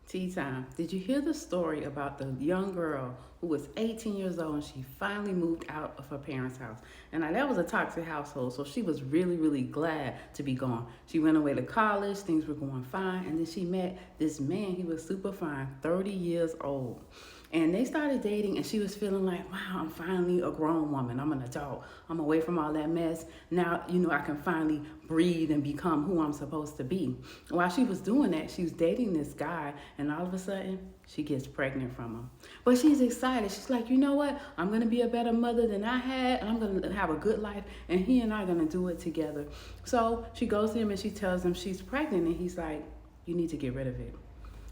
Tea time. Did you hear the story about the young girl who was 18 years old and she finally moved out of her parents' house? And now that was a toxic household, so she was really, really glad to be gone. She went away to college, things were going fine, and then she met this man. He was super fine, 30 years old. And they started dating, and she was feeling like, wow, I'm finally a grown woman. I'm an adult. I'm away from all that mess. Now, I can finally breathe and become who I'm supposed to be. While she was doing that, she was dating this guy, and all of a sudden, she gets pregnant from him. But she's excited. She's like, you know what? I'm going to be a better mother than I had, and I'm going to have a good life, and he and I are going to do it together. So she goes to him, and she tells him she's pregnant, and he's like, you need to get rid of it.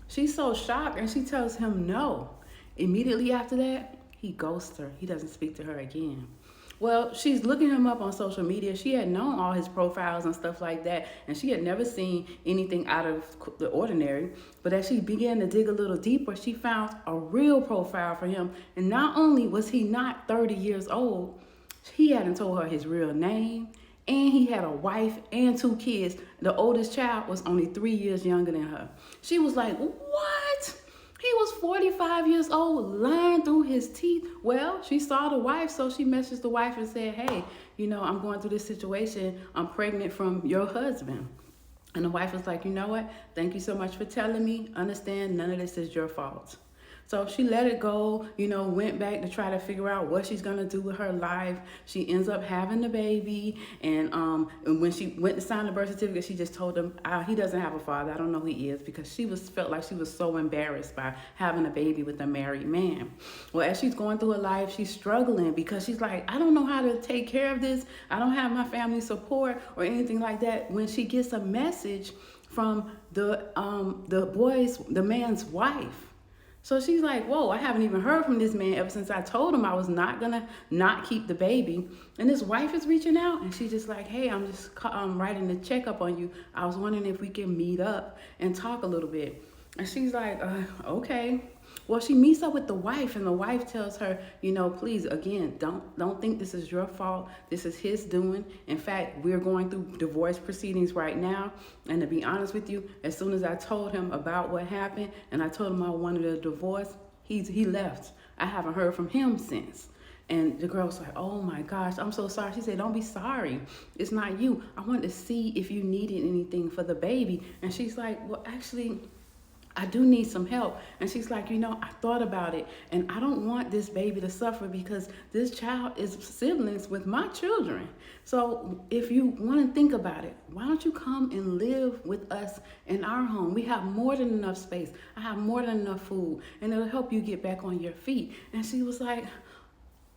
She's so shocked, and she tells him no. Immediately after that, he ghosts her. He doesn't speak to her again. Well, she's looking him up on social media. She had known all his profiles and stuff like that, and she had never seen anything out of the ordinary. But as she began to dig a little deeper, she found a real profile for him. And not only was he not 30 years old, he hadn't told her his real name, and he had a wife and 2 kids. The oldest child was only 3 years younger than her. She was like, what? He was 45 years old, lying through his teeth. Well, she saw the wife, so she messaged the wife and said, hey, I'm going through this situation. I'm pregnant from your husband. And the wife was like, you know what? Thank you so much for telling me. Understand, none of this is your fault. So she let it go, went back to try to figure out what she's going to do with her life. She ends up having the baby. And when she went to sign the birth certificate, she just told him he doesn't have a father. I don't know who he is, because she felt like she was so embarrassed by having a baby with a married man. Well, as she's going through her life, she's struggling because she's like, I don't know how to take care of this. I don't have my family support or anything like that. When she gets a message from the man's wife. So she's like, whoa, I haven't even heard from this man ever since I told him I was not going to not keep the baby. And his wife is reaching out, and she's just like, hey, I'm just writing a checkup on you. I was wondering if we can meet up and talk a little bit. And she's like, okay. Well, she meets up with the wife, and the wife tells her, please, again, don't think this is your fault. This is his doing. In fact, we're going through divorce proceedings right now. And to be honest with you, as soon as I told him about what happened and I told him I wanted a divorce, he left. I haven't heard from him since. And the girl was like, oh my gosh, I'm so sorry. She said, don't be sorry. It's not you. I wanted to see if you needed anything for the baby. And she's like, well, actually, I do need some help. And she's like, I thought about it, and I don't want this baby to suffer because this child is siblings with my children. So if you want to think about it, why don't you come and live with us in our home? We have more than enough space. I have more than enough food, and it'll help you get back on your feet. And she was like,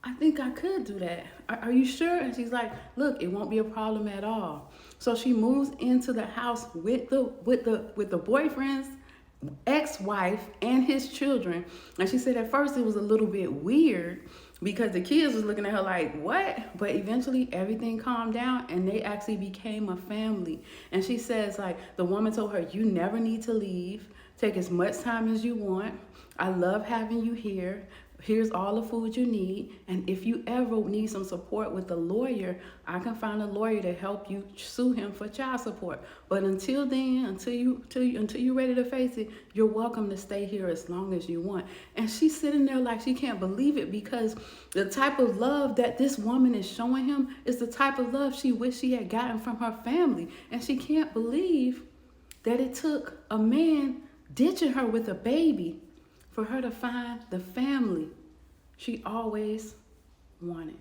I think I could do that. Are you sure? And she's like, look, it won't be a problem at all. So she moves into the house with the boyfriend's ex-wife and his children. And she said at first it was a little bit weird because the kids was looking at her like, what? But eventually everything calmed down, and they actually became a family. And she says, like, the woman told her, you never need to leave. Take as much time as you want. I love having you here. Here's all the food you need. And if you ever need some support with a lawyer, I can find a lawyer to help you sue him for child support. But until then, until you're ready to face it, you're welcome to stay here as long as you want. And she's sitting there like she can't believe it, because the type of love that this woman is showing him is the type of love she wished she had gotten from her family. And she can't believe that it took a man ditching her with a baby for her to find the family she always wanted.